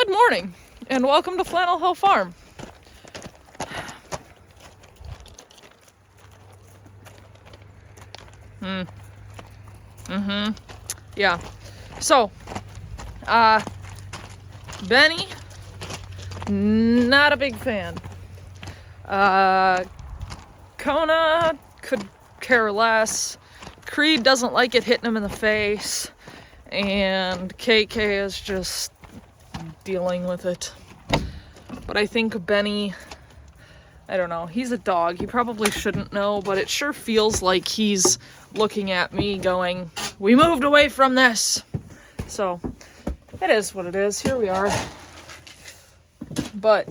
Good morning, and welcome to Flannel Hill Farm. Yeah. So, Benny, not a big fan. Kona could care less. Creed doesn't like it hitting him in the face. And KK is just dealing with it. But I think Benny, I don't know, he's a dog. He probably shouldn't know, but it sure feels like he's looking at me going, we moved away from this. So, it is what it is. Here we are. But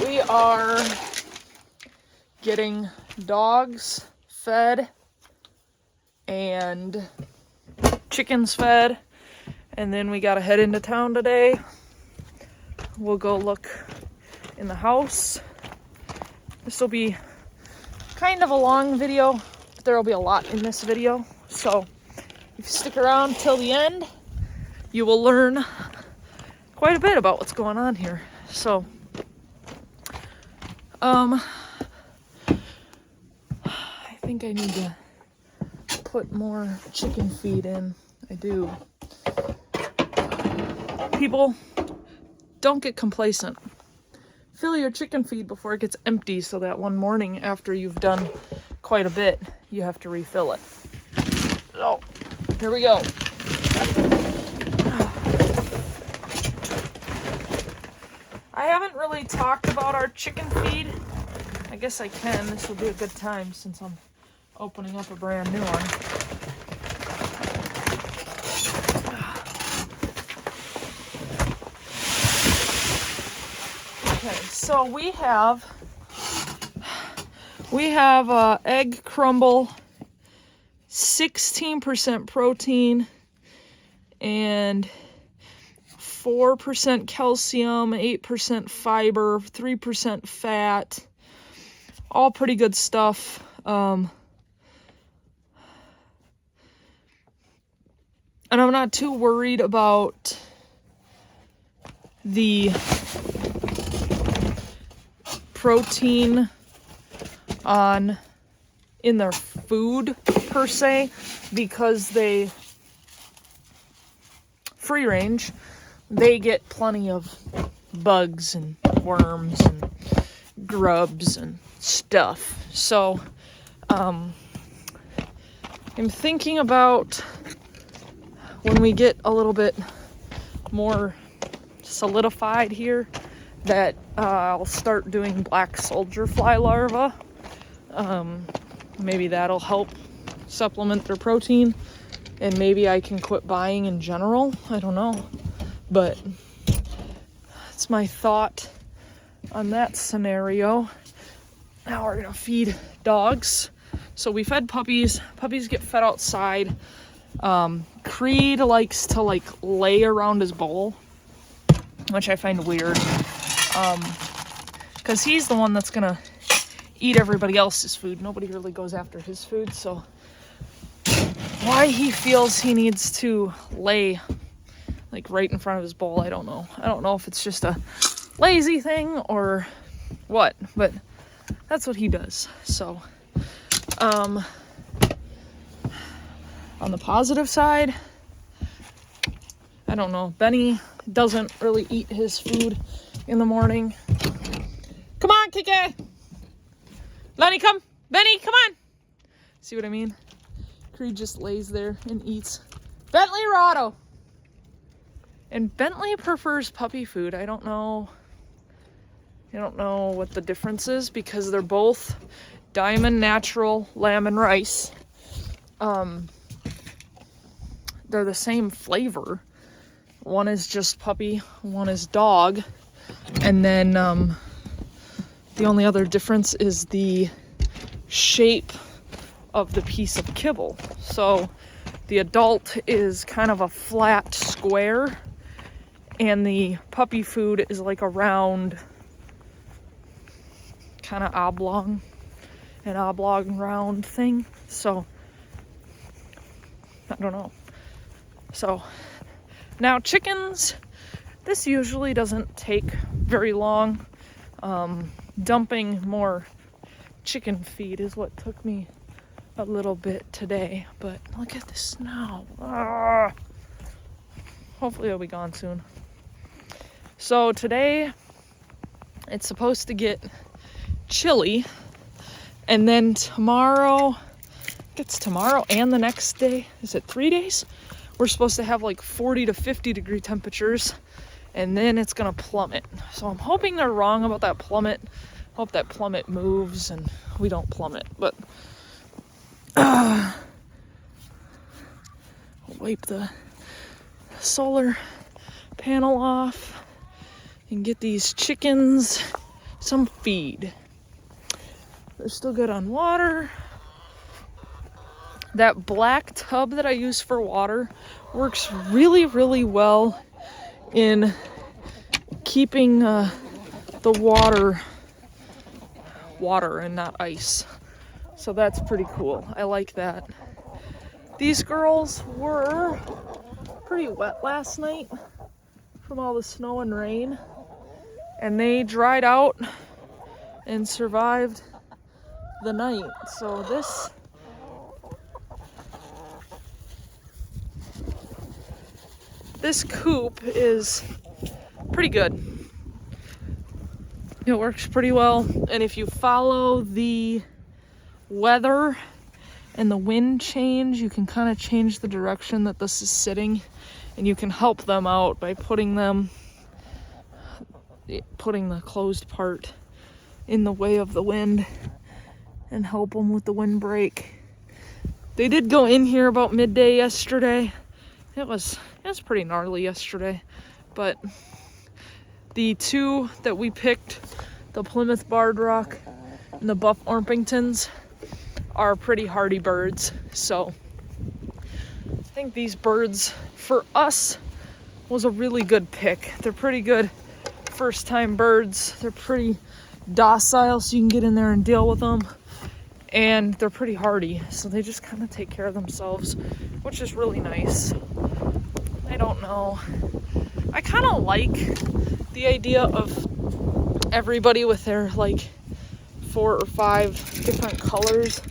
we are getting dogs fed and chickens fed, and then we gotta head into town today. We'll go look in the house. This will be kind of a long video, but there will be a lot in this video, so if you stick around till the end, you will learn quite a bit about what's going on here. So I think I need to put more chicken feed in. I do. People, don't get complacent. Fill your chicken feed before it gets empty so that one morning after you've done quite a bit, you have to refill it. So, here we go. I haven't really talked about our chicken feed. I guess I can. This will be a good time since I'm opening up a brand new one. Okay, so we have egg crumble, 16% protein and 4% calcium, 8% fiber, 3% fat. All pretty good stuff. And I'm not too worried about the protein in their food per se, because they free range, they get plenty of bugs and worms and grubs and stuff. So I'm thinking about when we get a little bit more solidified here that I'll start doing black soldier fly larvae. Maybe that'll help supplement their protein, and maybe I can quit buying in general. I don't know, but that's my thought on that scenario. Now we're gonna feed dogs. So we fed puppies. Puppies get fed outside. Creed likes to lay around his bowl, which I find weird, because he's the one that's gonna eat everybody else's food. Nobody really goes after his food, so why he feels he needs to lay right in front of his bowl, I don't know. I don't know if it's just a lazy thing or what, but that's what he does. So on the positive side, I don't know, Benny doesn't really eat his food in the morning. Come on, Kike! Lenny, come! Benny, come on! See what I mean? Creed just lays there and eats. Bentley or Otto? And Bentley prefers puppy food. I don't know what the difference is, because they're both Diamond Natural lamb and rice. They're the same flavor. One is just puppy, one is dog. And then the only other difference is the shape of the piece of kibble. So the adult is kind of a flat square, and the puppy food is like a round, kind of oblong round thing. So I don't know. So Now chickens, this usually doesn't take very long. Dumping more chicken feed is what took me a little bit today, but look at the snow. Ah. Hopefully it'll be gone soon. So today it's supposed to get chilly, and then tomorrow, it's tomorrow and the next day, is it 3 days? We're supposed to have like 40 to 50 degree temperatures, and then it's gonna plummet. So I'm hoping they're wrong about that plummet. Hope that plummet moves and we don't plummet, but I'll wipe the solar panel off and get these chickens some feed. They're still good on water. That black tub that I use for water works really, really well in keeping the water and not ice. So that's pretty cool. I like that. These girls were pretty wet last night from all the snow and rain, and they dried out and survived the night. So this coop is pretty good. It works pretty well, and if you follow the weather and the wind change, you can kind of change the direction that this is sitting, and you can help them out by putting the closed part in the way of the wind and help them with the windbreak. They did go in here about midday yesterday. It was pretty gnarly yesterday, but the two that we picked, the Plymouth Barred Rock and the Buff Orpingtons, are pretty hardy birds. So I think these birds for us was a really good pick. They're pretty good first time birds. They're pretty docile, so you can get in there and deal with them. And they're pretty hardy, so they just kind of take care of themselves, which is really nice. I don't know. I kind of like the idea of everybody with their like 4 or 5 different colors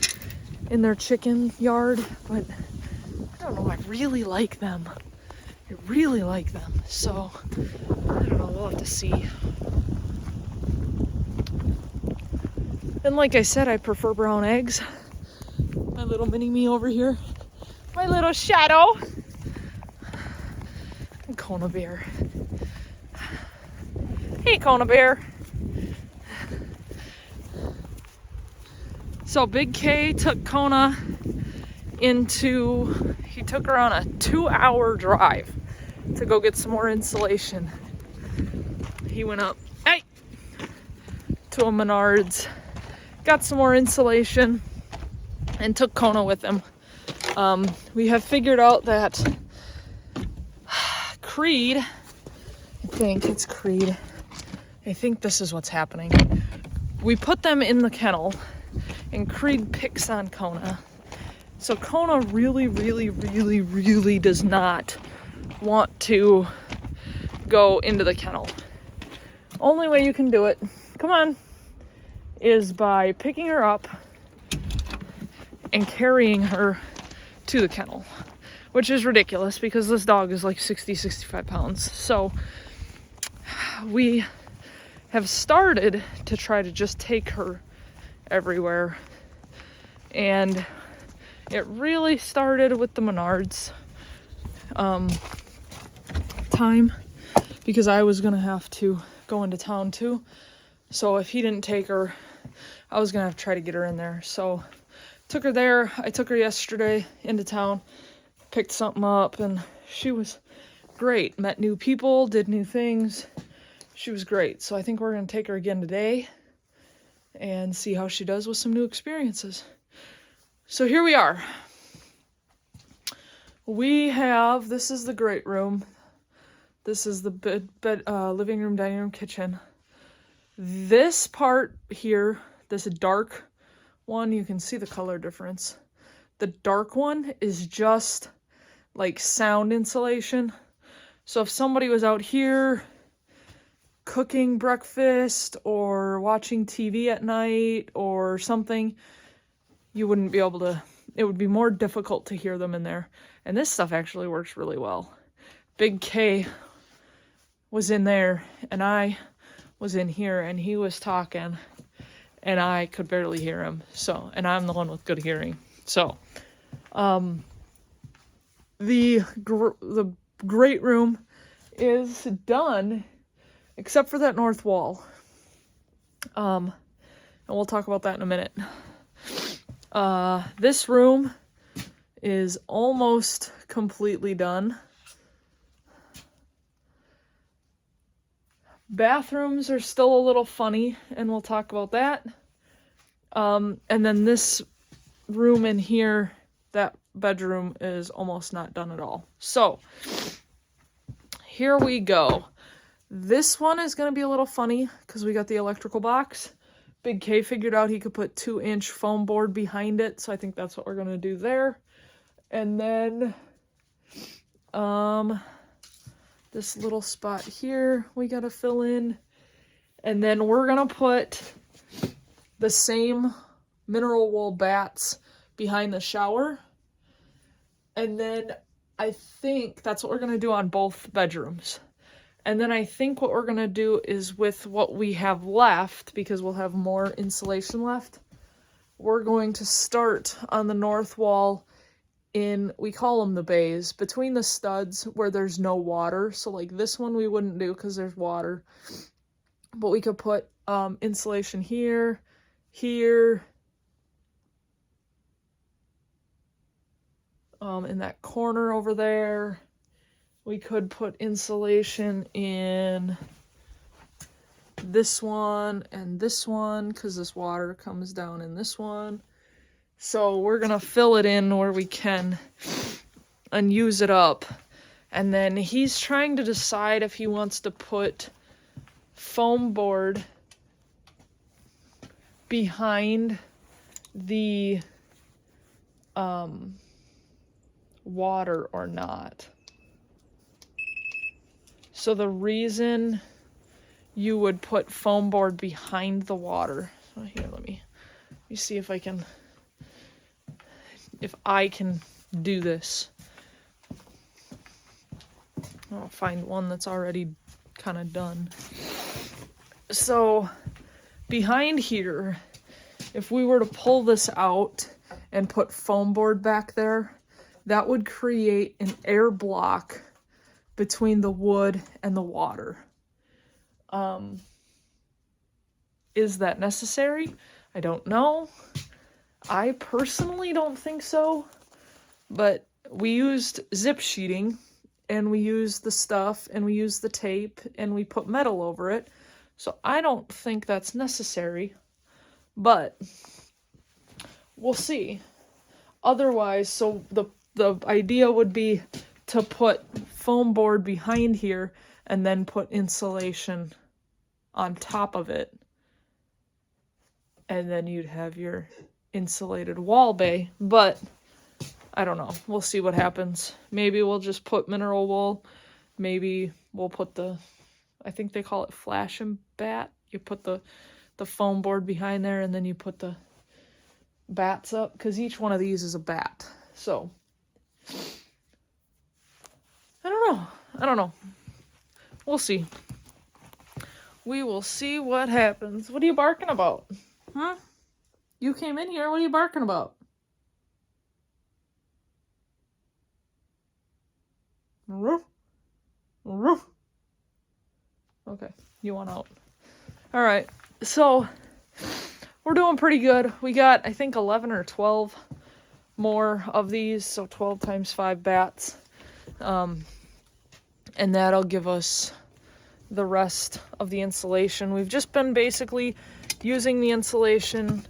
in their chicken yard, but I don't know, I really like them. I really like them. So I don't know, we'll have to see. And like I said, I prefer brown eggs. My little mini-me over here. My little shadow. And Kona Bear. Hey, Kona Bear. So Big K took Kona he took her on a 2-hour drive to go get some more insulation. He went up, to a Menards, got some more insulation, and took Kona with him. We have figured out that Creed, I think it's Creed, I think this is what's happening. We put them in the kennel, and Creed picks on Kona. So Kona really, really, really, really does not want to go into the kennel. Only way you can do it, come on, is by picking her up and carrying her to the kennel, which is ridiculous because this dog is like 65 pounds. So we have started to try to just take her everywhere, and it really started with the Menards time, because I was gonna have to go into town too. So if he didn't take her, I was gonna have to try to get her in there. So took her there. I took her yesterday into town, picked something up, and she was great. Met new people, did new things. She was great. So I think we're gonna take her again today and see how she does with some new experiences. So here we are. This is the great room. This is the bed, living room, dining room, kitchen. This part here, this dark one, you can see the color difference. The dark one is just like sound insulation. So if somebody was out here cooking breakfast or watching TV at night or something, you wouldn't be able to, it would be more difficult to hear them in there. And this stuff actually works really well. Big K was in there and I was in here and he was talking and I could barely hear him. So, and I'm the one with good hearing. So, the great room is done except for that north wall. And we'll talk about that in a minute. This room is almost completely done. Bathrooms are still a little funny, and we'll talk about that. And then this room in here, that bedroom is almost not done at all. So, here we go. This one is going to be a little funny because we got the electrical box. Big K figured out he could put 2-inch foam board behind it, so I think that's what we're going to do there. And then, this little spot here we got to fill in. And then we're going to put the same mineral wool bats behind the shower. And then I think that's what we're going to do on both bedrooms. And then I think what we're going to do is with what we have left, because we'll have more insulation left, we're going to start on the north wall in, we call them the bays, between the studs where there's no water. So like this one we wouldn't do because there's water. But we could put insulation here, here, in that corner over there. We could put insulation in this one and this one because this water comes down in this one. So we're going to fill it in where we can and use it up. And then he's trying to decide if he wants to put foam board behind the water or not. So the reason you would put foam board behind the water. So here, let me see if I can do this. I'll find one that's already kind of done. So behind here, if we were to pull this out and put foam board back there, that would create an air block between the wood and the water. Is that necessary? I don't know. I personally don't think so, but we used zip sheeting and we used the stuff and we used the tape and we put metal over it. So I don't think that's necessary, but we'll see. Otherwise, so the idea would be to put foam board behind here and then put insulation on top of it. And then you'd have your insulated wall bay. But I don't know. We'll see what happens. Maybe we'll just put mineral wool. Maybe we'll put I think they call it flash and bat. You put the foam board behind there and then you put the bats up. Because each one of these is a bat. So I don't know. We'll see. We will see what happens. What are you barking about? Huh? You came in here. What are you barking about? Roof. Roof. Okay, you want out. All right, so we're doing pretty good. We got, I think, 11 or 12 more of these, so 12 times 5 bats. And that'll give us the rest of the insulation. We've just been basically using the insulation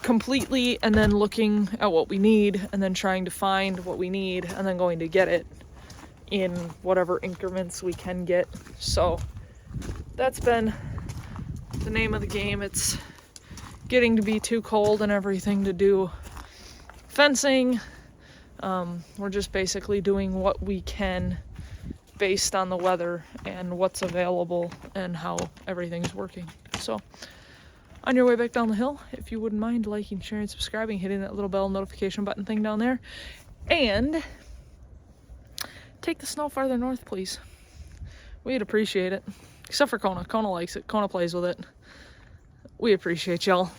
completely and then looking at what we need and then trying to find what we need and then going to get it in whatever increments we can get. So that's been the name of the game. It's getting to be too cold and everything to do fencing. We're just basically doing what we can based on the weather and what's available and how everything's working. So on your way back down the hill, if you wouldn't mind liking, sharing, subscribing, hitting that little bell notification button thing down there, and take the snow farther north, please. We'd appreciate it. Except for Kona. Kona likes it. Kona plays with it. We appreciate y'all.